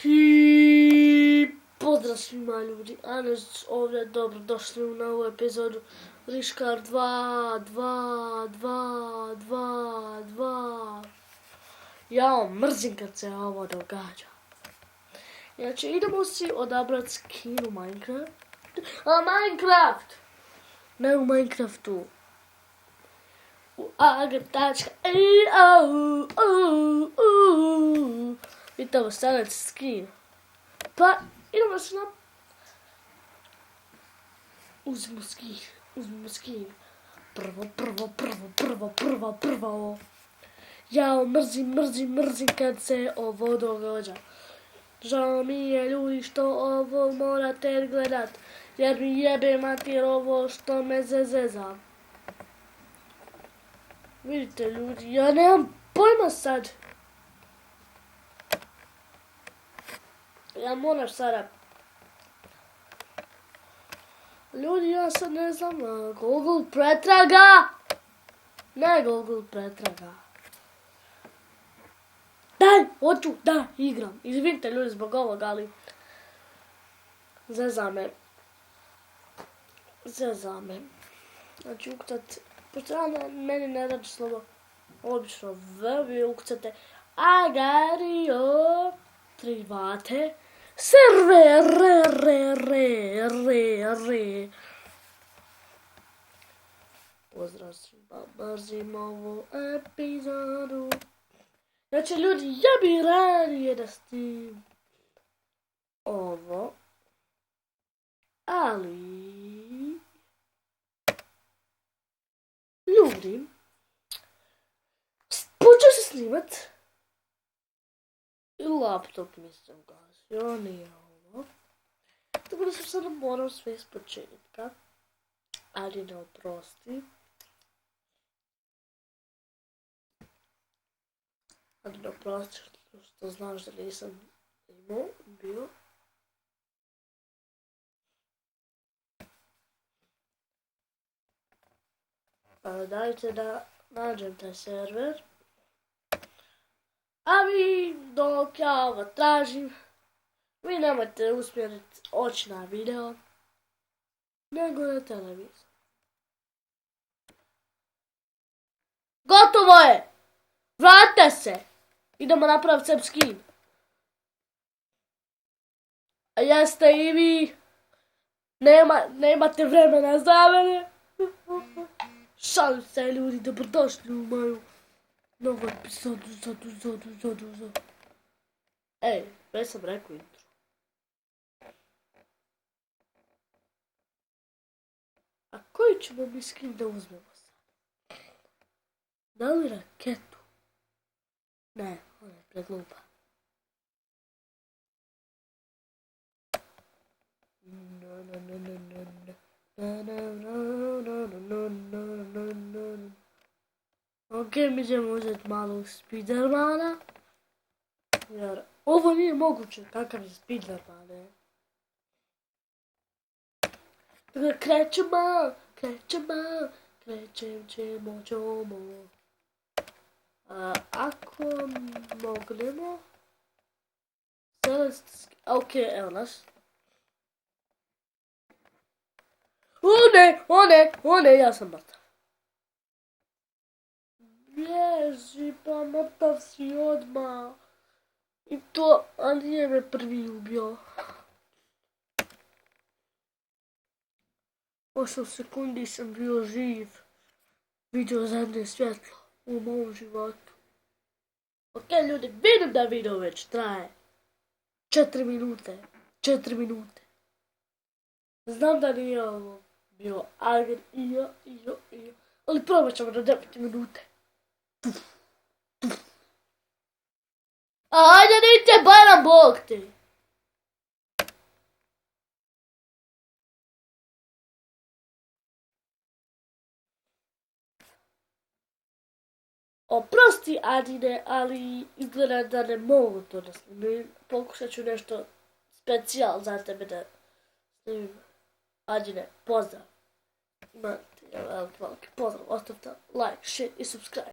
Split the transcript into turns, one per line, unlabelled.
I pozdrav svima ljudi, Anes ovdje, dobro došli u novu epizodu Riškar 2. Jao, mrzim kad se ovo događa. Znači, idemo si odabrati skin u Minecraft. Minecraft! Ne u Minecraftu. U agr.io. Vidite ovo stavljati skin. Pa, idemo se na... Uzmimo skin. Prvo. Jao, mrzim kad se ovo događa. Žao mi je ljudi što ovo morate gledat, jer mi jebe mater ovo što me zezeza. Vidite ljudi, ja nemam pojma sad. Ja moram sada... Ljudi, ja sad ne znam, Google pretraga! Ne Google pretraga. Daj, hoću da igram. Izvinite ljudi zbog ovog, ali... Zeza me. Znači, ukucat... Pošto ja meni ne radi slovo obično V, vi ukucate Agario private server re. Pozdrav svima, mrzim ovu epizodu. Znači ljudi, ja bi radije da stim ovo, ali ljudi, počeo se snimat i laptop mi se ugasio, nije ovo. Tako da sam sada moram sve iz početka, ali ne oprosti. Ali ne oprosti što znaš da nisam bio. Dajte da nađem taj server. A vi, dok ja ovo tražim, vi nemojte usmjeriti oči na video, nego na televizor. Gotovo je! Vratite se! Idemo napraviti sebi skin. A jeste i vi. Nemate vremena za mene. Šalim se ljudi, dobrodošli u moju novu epizodu. Ej, već sam rekao intro. A koji ćemo mi skin da uzmemo sad? Da li raketu? Ne, ona je preglupa. Ok, mi ćemo uzeti malo Spidermana. Jer ovo nije moguće, kakav je Spiderman. Tako krećemo. Ako mognemo... Ok, evo nas. O ne, ja sam mrtav. Bježi, pa mrtav si odmah. I to, a nije me prvi ubio. 8 sekundi sam bio živ. Vidio zadnje svjetlo u mom životu. Ok ljudi, vidim da video već traje 4 minute. Znam da nije ovo bio agr.io, ali probat ćemo na 9 minute. Ajde, nite bara bog ti. Oprosti Adine, ali izgleda da ne mogu to da snimim. Pokušat ću nešto specijal za tebe da snimim. Adine, pozdrav. Imate veliki pozdrav, ostavite like, share i subscribe.